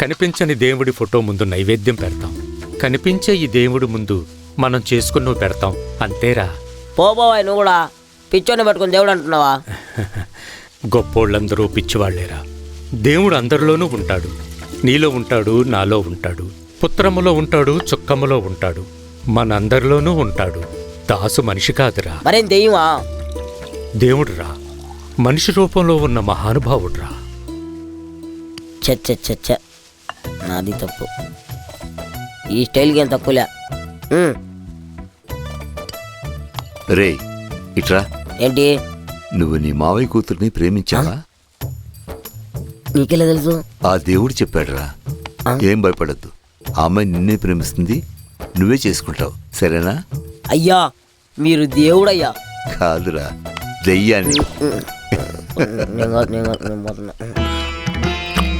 కనిపించని దేవుడి ఫోటో ముందు నైవేద్యం పెడతాం, కనిపించే ఈ దేవుడి ముందు మనం చేసుకున్నవి పెడతాం, అంతేరా. పోబోవాయి నువ్వు కూడా పిచ్చోని పట్టుకుని దేవుడు అంటున్నావా? గొప్పోళ్ళందరూ పిచ్చివాళ్లేరా. దేవుడు అందరిలోనూ ఉంటాడు. నీలో ఉంటాడు, నాలో ఉంటాడు, పుత్రములో ఉంటాడు, చుక్కములో ఉంటాడు, మనందరిలోనూ ఉంటాడు. దాసు మనిషి కాదురా, మరేం దెయ్యమా? దేవుడురా, మనిషి రూపంలో ఉన్న మహానుభావుడురా. చ నాది తప్పు. ఈ స్టైల్కి ఏం తక్కువలే. రే ఇట్రా. ఏంటి? నువ్వు నీ మావయ్య కూతుర్ని ప్రేమించావా? నీకెలా తెలుసు? ఆ దేవుడు చెప్పాడురా. ఏం భయపడద్దు, ఆ అమ్మాయి నిన్నే ప్రేమిస్తుంది, నువ్వే చేసుకుంటావు, సరేనా? అయ్యా మీరు దేవుడయ్యా. కాదురా, దెయ్యాన్ని. నేను పోతున్నా.